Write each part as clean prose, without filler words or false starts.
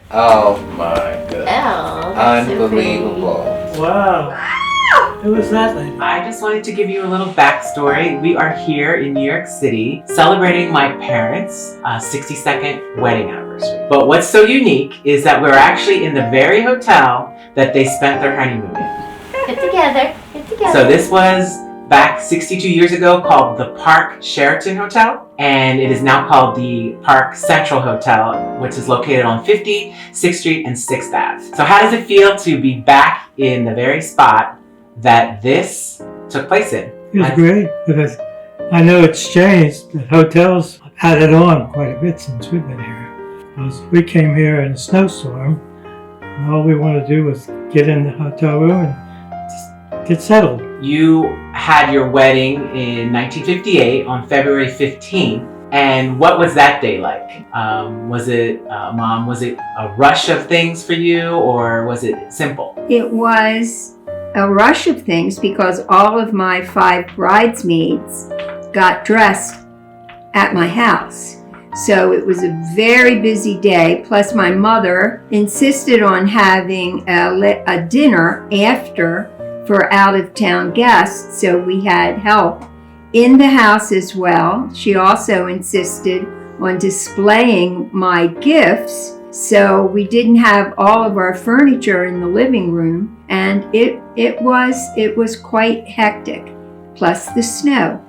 Oh my goodness. Oh, that's Unbelievable. Wow. Who was that lady? I just wanted to give you a little backstory. We are here in New York City celebrating my parents' 62nd wedding anniversary. But what's so unique is that we're actually in the very hotel that they spent their honeymoon in. Get together. So this was back 62 years ago called the Park Sheraton Hotel, and it is now called the Park Central Hotel, which is located on 50, 6th Street, and 6th Ave. So how does it feel to be back in the very spot that this took place in? It was great because I know it's changed. The hotels have added on quite a bit since we've been here. Because we came here in a snowstorm, and all we wanted to do was get in the hotel room and just get settled. You had your wedding in 1958 on February 15th. And what was that day like? Was it a rush of things for you, or was it simple? It was a rush of things because all of my 5 bridesmaids got dressed at my house. So it was a very busy day. Plus my mother insisted on having a dinner after for out-of-town guests, so we had help in the house as well. She also insisted on displaying my gifts, so we didn't have all of our furniture in the living room, and it was quite hectic, plus the snow.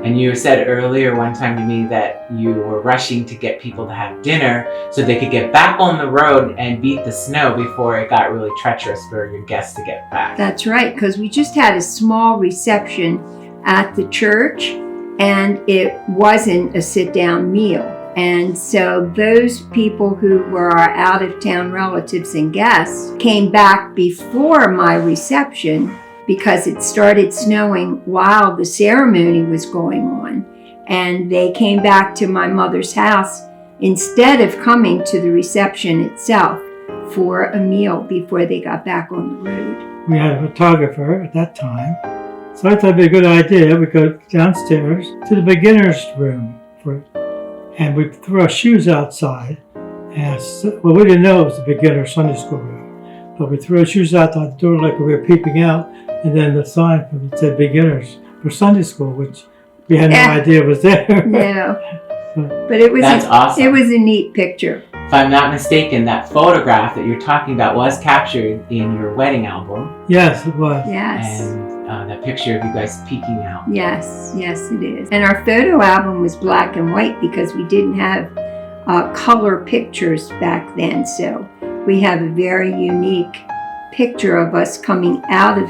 And you said earlier one time to me that you were rushing to get people to have dinner so they could get back on the road and beat the snow before it got really treacherous for your guests to get back. That's right, because we just had a small reception at the church, and it wasn't a sit-down meal. And so those people who were our out-of-town relatives and guests came back before my reception because it started snowing while the ceremony was going on. And they came back to my mother's house instead of coming to the reception itself for a meal before they got back on the road. We had a photographer at that time, so I thought it'd be a good idea. We go downstairs to the beginner's room and we threw our shoes outside. And we didn't know it was the beginner Sunday school room, but we threw our shoes out the door like we were peeping out. And then the sign that said beginners for Sunday school, which we had no idea was there. No, but it was That's awesome. It was a neat picture. If I'm not mistaken, that photograph that you're talking about was captured in your wedding album. Yes, it was. Yes. And that picture of you guys peeking out. Yes, it is. And our photo album was black and white because we didn't have color pictures back then. So we have a very unique picture of us coming out of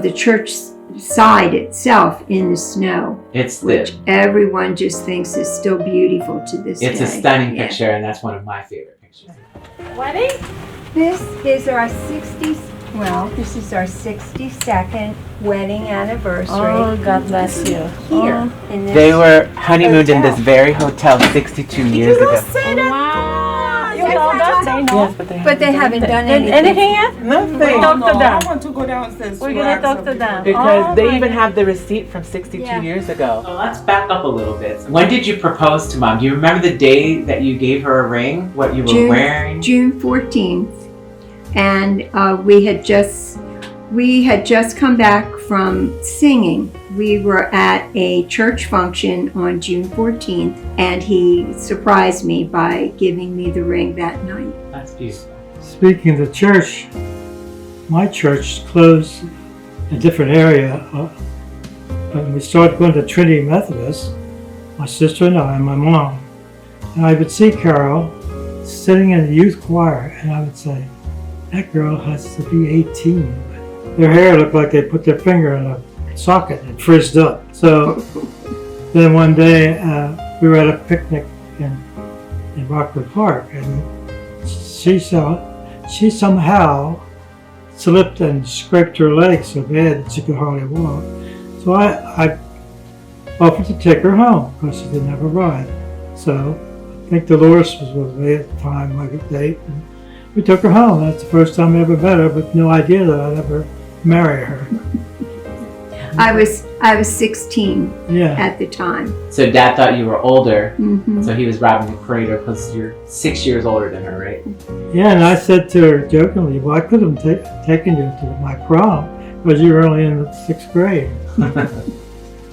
the church side itself in the snow, which everyone just thinks is still beautiful to this day. It's a stunning picture, and that's one of my favorite pictures. Wedding? This is our 62nd wedding anniversary. Oh, God bless you. Here in this. They were honeymooned in this very hotel 62 years ago. Wow. You know that? They know. Yes, But they haven't done Anything yet? Nothing. We talk to them. I want to go downstairs. We're going to talk to them. Because they even have the receipt from 62 years ago. So let's back up a little bit. When did you propose to Mom? Do you remember the day that you gave her a ring? What you were wearing? June 14th. And we had just come back from singing. We were at a church function on June 14th, and he surprised me by giving me the ring that night. That's beautiful. Speaking of the church, my church closed a different area. When we started going to Trinity Methodist, my sister and I and my mom, and I would see Carol sitting in the youth choir, and I would say, that girl has to be 18. Their hair looked like they put their finger in a socket and frizzed up. So then one day we were at a picnic in Rockwood Park, and she somehow slipped and scraped her leg so bad that she could hardly walk. So I offered to take her home because she didn't have a ride. So I think Dolores was with me at the time, my date. And we took her home. That's the first time I ever met her, with no idea that I'd ever marry her. I was I was 16 Yeah. at the time. So Dad thought you were older, Hmm. so he was robbing the parade because you're 6 years older than her, right? Yeah, and I said to her jokingly, well, I could have taken you to my prom because you were only in the 6th grade.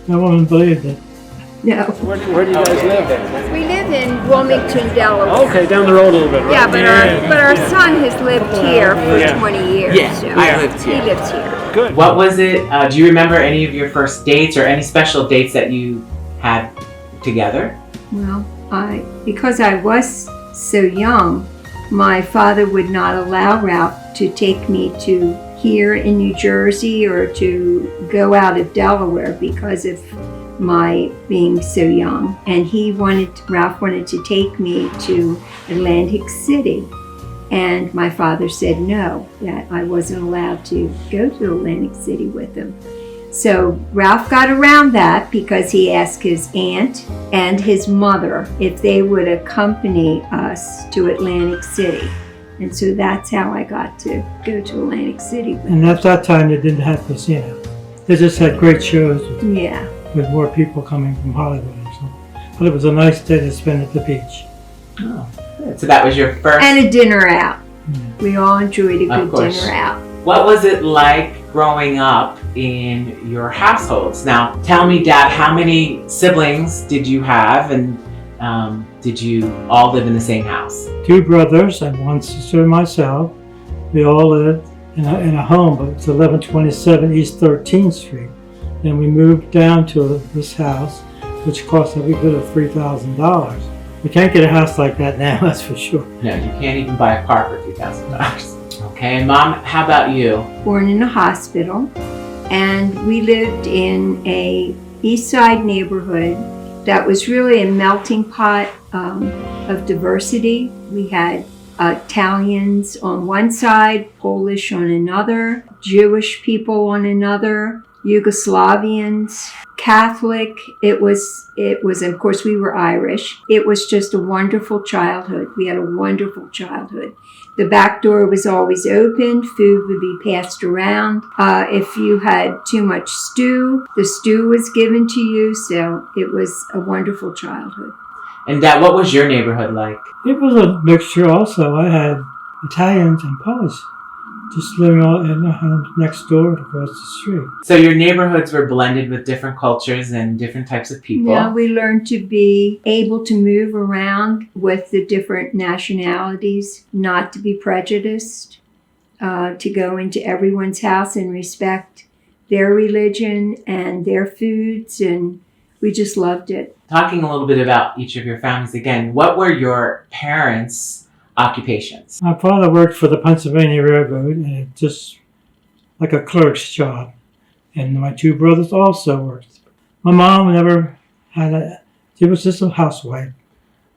No one believed it. No. Where do you guys live? We live in Wilmington, Delaware. Okay, down the road a little bit, right? Yeah, but our son has lived here for Yeah. 20 years. Yeah, so I lived here. He lives here. Good. What was it? Do you remember any of your first dates or any special dates that you had together? Well, because I was so young, my father would not allow Ralph to take me to here in New Jersey or to go out of Delaware because of my being so young. And Ralph wanted to take me to Atlantic City. And my father said no, that I wasn't allowed to go to Atlantic City with him. So Ralph got around that because he asked his aunt and his mother if they would accompany us to Atlantic City. And so that's how I got to go to Atlantic City with And at that time, they didn't have casinos. They just had great shows Yeah. with more people coming from Hollywood or something. But it was a nice day to spend at the beach. Oh, good. So that was your first. And a dinner out. Yeah. We all enjoyed a Of good course. dinner out. What was it like growing up in your households? Now, tell me, Dad, how many siblings did you have, and did you all live in the same house? 2 brothers and 1 sister and myself. We all lived in a home, but it's 1127 East 13th Street. Then we moved down to this house, which cost every bit of $3,000. We can't get a house like that now, that's for sure. No, you can't even buy a car for $3,000. Okay, and Mom, how about you? Born in a hospital, and we lived in a East Side neighborhood that was really a melting pot of diversity. We had Italians on one side, Polish on another, Jewish people on another, Yugoslavians, Catholic. It was, of course, we were Irish. It was just a wonderful childhood. We had a wonderful childhood. The back door was always open. Food would be passed around. If you had too much stew, the stew was given to you. So it was a wonderful childhood. And Dad, what was your neighborhood like? It was a mixture also. I had Italians and Polish just living all in the homes next door across the street. So your neighborhoods were blended with different cultures and different types of people. Yeah, we learned to be able to move around with the different nationalities, not to be prejudiced, to go into everyone's house and respect their religion and their foods, and we just loved it. Talking a little bit about each of your families again, what were your parents' occupations? My father worked for the Pennsylvania Railroad, and it just like a clerk's job. And my 2 brothers also worked. My mom never she was just a housewife.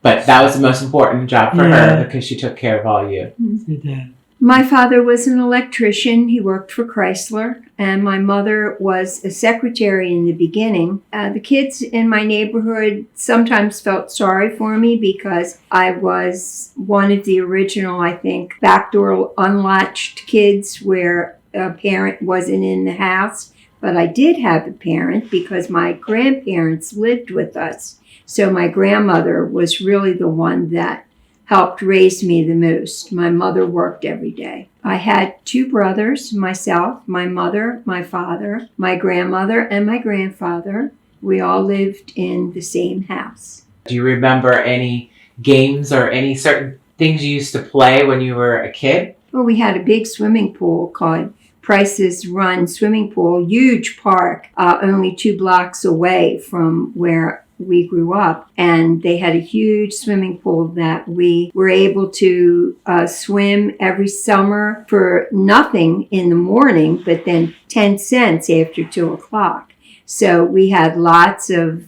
But that was the most important job for Yeah. her because she took care of all you. She did. My father was an electrician. He worked for Chrysler, and my mother was a secretary in the beginning. The kids in my neighborhood sometimes felt sorry for me because I was one of the original, I think, backdoor unlatched kids where a parent wasn't in the house. But I did have a parent because my grandparents lived with us. So my grandmother was really the one that helped raise me the most. My mother worked every day. I had 2 brothers, myself, my mother, my father, my grandmother, and my grandfather. We all lived in the same house. Do you remember any games or any certain things you used to play when you were a kid? Well, we had a big swimming pool called Price's Run Swimming Pool, huge park, only 2 blocks away from where we grew up, and they had a huge swimming pool that we were able to swim every summer for nothing in the morning, but then 10 cents after 2 o'clock. So we had lots of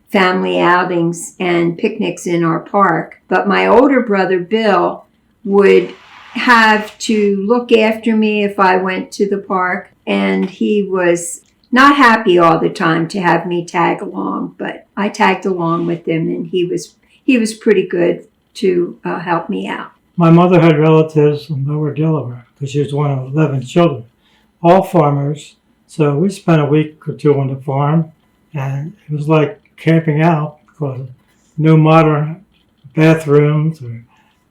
family outings and picnics in our park. But my older brother, Bill, would have to look after me if I went to the park, and he was not happy all the time to have me tag along, but I tagged along with him, and he was pretty good to help me out. My mother had relatives in Lower Delaware because she was one of 11 children, all farmers, So we spent a week or two on the farm, and it was like camping out because no modern bathrooms or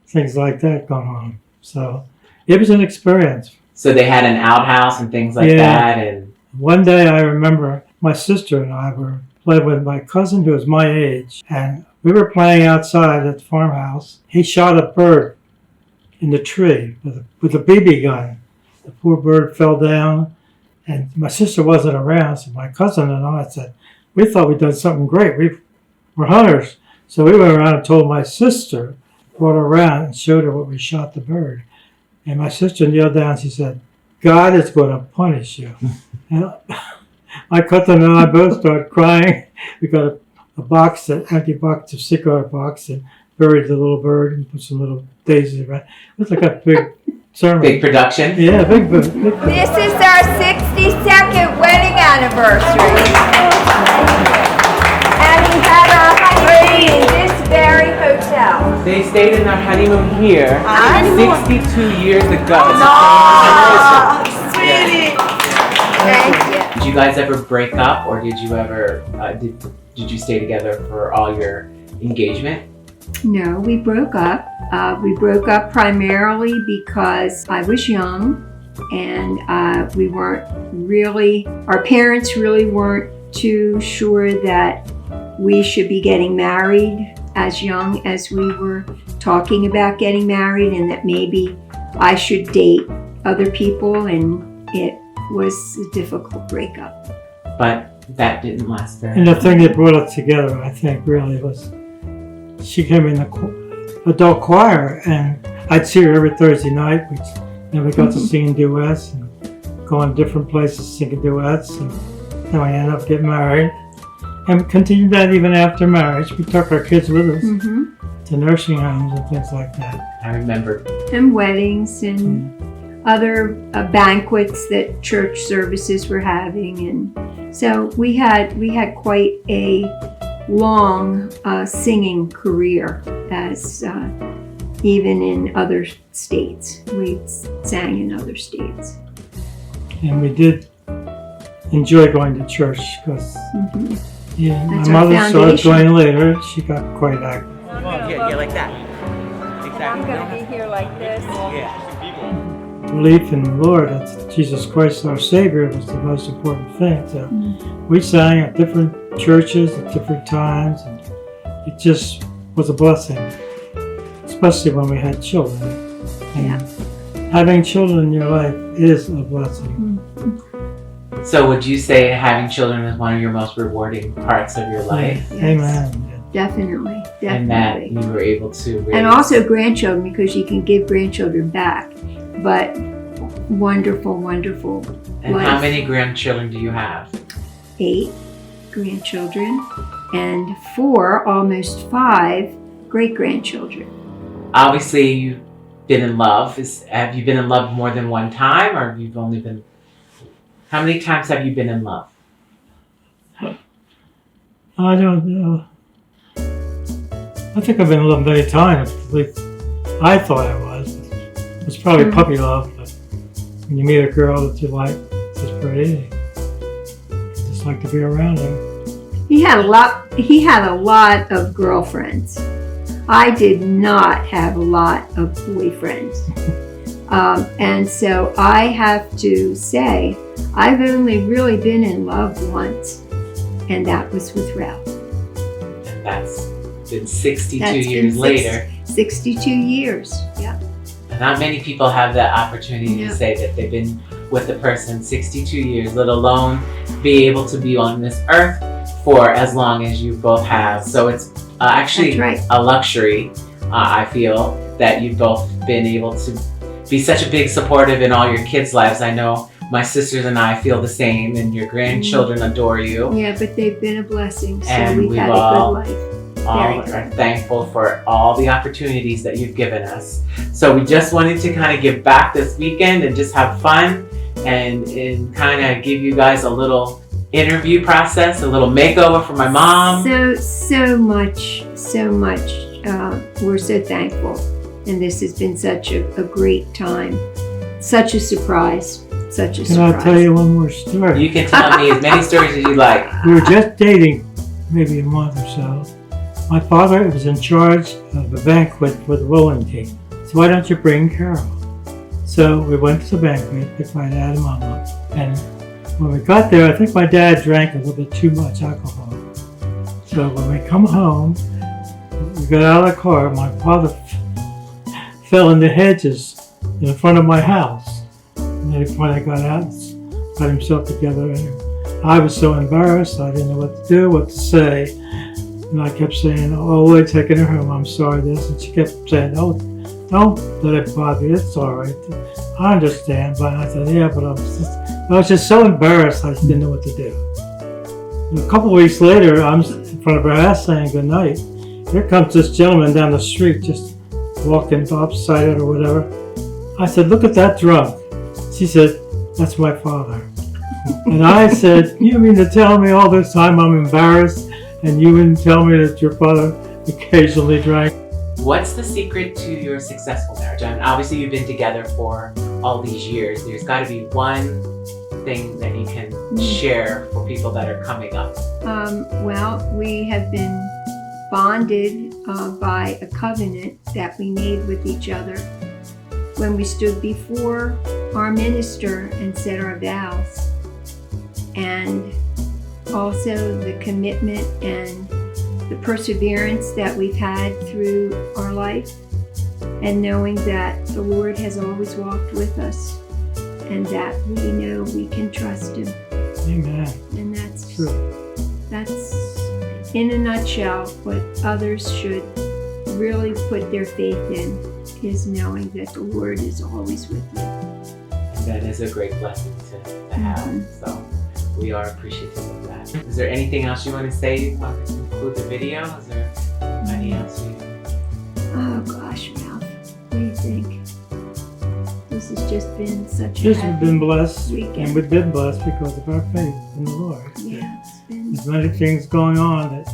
things like that going on. So it was an experience. So they had an outhouse and things like Yeah. that, and One day I remember my sister and I were playing with my cousin who was my age, and we were playing outside at the farmhouse. He shot a bird in the tree with a BB gun. The poor bird fell down, and my sister wasn't around, so my cousin and I said, we thought we'd done something great. We're hunters. So we went around and told my sister, brought her around and showed her what we shot the bird. And my sister kneeled down, she said, God is going to punish you. And my cousin and I both started crying. We got a box, an empty box, a cigar box, and buried the little bird and put some little daisies around. It was like a big sermon. big production. Yeah, big. This is our 62nd wedding anniversary. And we had our honeymoon in this very hotel. They stayed in their honeymoon here 62 years ago. Sweetie. Thank you. Did you guys ever break up, or did you ever did you stay together for all your engagement? No, we broke up. We broke up primarily because I was young and we weren't really, our parents really weren't too sure that we should be getting married as young as we were talking about getting married, and that maybe I should date other people, and it was a difficult breakup. But that didn't last very And long. the thing that brought us together, I think, really was she came in the adult choir, and I'd see her every Thursday night. We got to sing duets and go on different places singing duets, and then we ended up getting married. And we continued that even after marriage. We took our kids with us to nursing homes and things like that. I remember. And weddings and other banquets that church services were having, and so we had quite a long singing career, as even in other states. We sang in other states. And we did enjoy going to church because my That's our mother started foundation. going later. She got quite active. Yeah, like that. I'm going to be here like this. Belief in the Lord, that's Jesus Christ our Savior, was the most important thing. So we sang at different churches at different times, and it just was a blessing, especially when we had children. And having children in your life is a blessing. So would you say having children is one of your most rewarding parts of your life? Yes. Amen. Definitely. And that you were able to raise. And also grandchildren, because you can give grandchildren back. But wonderful, wonderful And life. how many grandchildren do you have? 8 grandchildren and 4, almost 5 great-grandchildren. Obviously, you've been in love. Have you been in love more than one time, or you've only been? How many times have you been in love? I don't know. I think I've been in love many times. At least I thought I was. It was probably puppy love, but when you meet a girl that you like, she's pretty, you just like to be around her. He had a lot of girlfriends. I did not have a lot of boyfriends. And so I have to say, I've only really been in love once, and that was with Ralph. And that's been 62 That's been years later. 62 years, yeah. And not many people have that opportunity Yeah. to say that they've been with a person 62 years, let alone be able to be on this earth for as long as you both have. So it's actually That's right. a luxury, I feel, that you've both been able to be such a big supportive in all your kids' lives. I know my sisters and I feel the same, and your grandchildren adore you. Yeah, but they've been a blessing, so And we've we've had all- a good life. All Very are thankful for all the opportunities that you've given us. So we just wanted to kind of give back this weekend and just have fun and kind of give you guys a little interview process, a little makeover for my mom. So much. We're so thankful. And this has been such a great time. Such a surprise. such a Can I surprise. tell you one more story? You can tell me as many stories as you like. We were just dating maybe a month or so. My father was in charge of a banquet for the bowling team. So why don't you bring Carol? So we went to the banquet with my dad and mama. And when we got there, I think my dad drank a little bit too much alcohol. So when we come home, we got out of the car, my father fell in the hedges in front of my house. And then he finally got out and got himself together. And I was so embarrassed, I didn't know what to do, what to say. And I kept saying, oh, we're taking her home, I'm sorry this. And she kept saying, oh, don't let it bother you, it's all right. I understand. But I said, yeah, but I was just so embarrassed, I just didn't know what to do. And a couple of weeks later, I'm in front of her house saying goodnight. Here comes this gentleman down the street, just walking opposite it or whatever. I said, look at that drunk. She said, that's my father. And I said, you mean to tell me all this time I'm embarrassed and you wouldn't tell me that your father occasionally drank? What's the secret to your successful marriage? I mean, obviously, you've been together for all these years. There's got to be one thing that you can share for people that are coming up. Well, we have been bonded by a covenant that we made with each other when we stood before our minister and said our vows. And also the commitment and the perseverance that we've had through our life, and knowing that the Lord has always walked with us and that we know we can trust Him. Amen. And that's True. That's in a nutshell what others should really put their faith in, is knowing that the Lord is always with you. And that is a great blessing to have. So we are appreciative of that. Is there anything else you want to say? You want to include the video? Is there anything else you... Oh gosh, Ralph, what do you think? This has just been such a Just happy we've been blessed, weekend. and we've been blessed because of our faith in the Lord. Yeah, it's been. There's many things going on that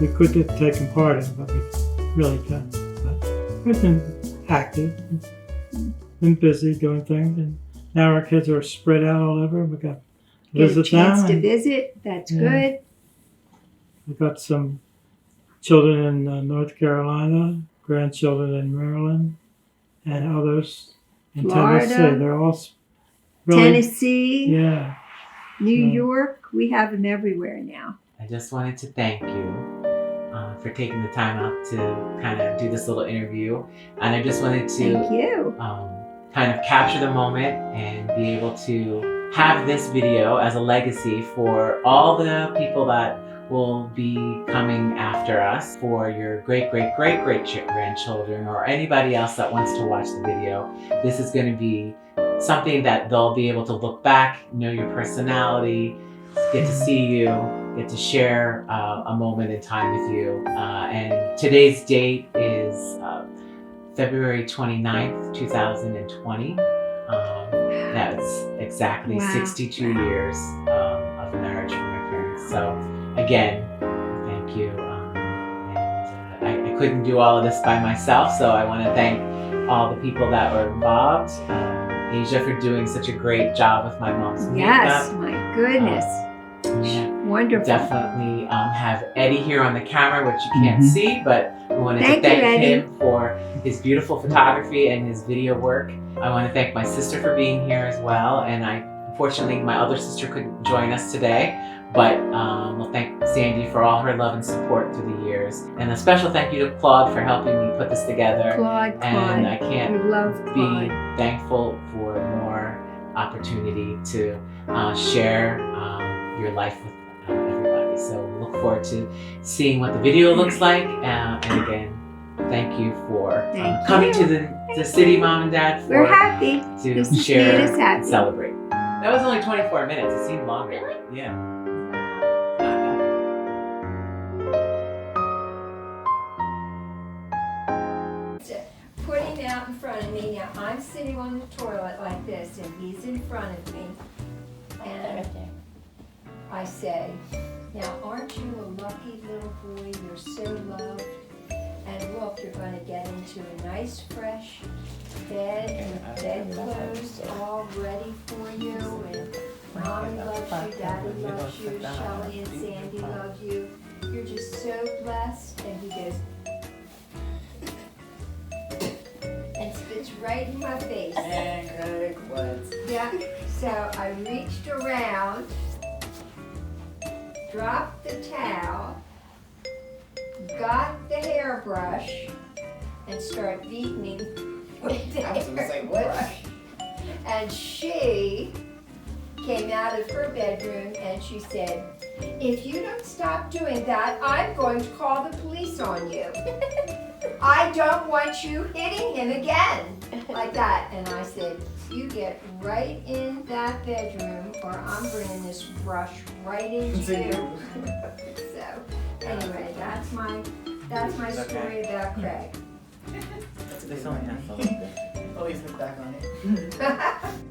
we could have taken part in, but we really didn't. But we've been active, been busy doing things, and now our kids are spread out all over. We got Get a visit chance them. to and visit. That's Yeah. good. We've got some children in North Carolina, grandchildren in Maryland, and others in Florida, Tennessee. They're all really, Tennessee, yeah. New So- York. We have them everywhere now. I just wanted to thank you for taking the time out to kind of do this little interview. And I just wanted Thank to you. kind of capture the moment and be able to have this video as a legacy for all the people that will be coming after us, for your great-great-great-great-grandchildren or anybody else that wants to watch the video. This is going to be something that they'll be able to look back, know your personality, get to see you, get to share a moment in time with you. And today's date is February 29th, 2020. That's exactly Wow. 62 years of marriage for my parents. So again, thank you. I couldn't do all of this by myself, so I want to thank all the people that were involved. Asia for doing such a great job with my mom's Yes, makeup. my goodness. Yeah. Wonderful. Definitely have Eddie here on the camera, which you can't see, but we wanted to Thank you, thank Eddie. him for his beautiful photography and his video work. I want to thank my sister for being here as well, and unfortunately my other sister couldn't join us today, but we'll thank Sandy for all her love and support through the years. And a special thank you to Claude for helping me put this together. Claude. And I We can't love be Claude. thankful for more opportunity to share your life with everybody. So we look forward to seeing what the video looks like. And again, thank you for Thank coming you. to the city, Mom and Dad, We're for happy. to This has share made us and happy. celebrate. That was only 24 minutes. It seemed longer. Really? Yeah. Putting him out in front of me. Now I'm sitting on the toilet like this, and he's in front of me. And I say, now aren't you a lucky little boy? You're so loved. And look, you're going to get into a nice, fresh bed and bedclothes all ready for you. And Mommy loves you, Daddy loves you, Shelly and Sandy love you. You're just so blessed. And he goes, and spits right in my face. And Greg was. Yeah, so I reached around, dropped the towel, got the hairbrush, and started beating with the I was gonna say, what? hairbrush. And she came out of her bedroom and she said, if you don't stop doing that, I'm going to call the police on you. I don't want you hitting him again. Like that. And I said, you get right in that bedroom or I'm bringing this brush right into you. So anyway, that's my story about Craig. That's a good one. Always look back on it.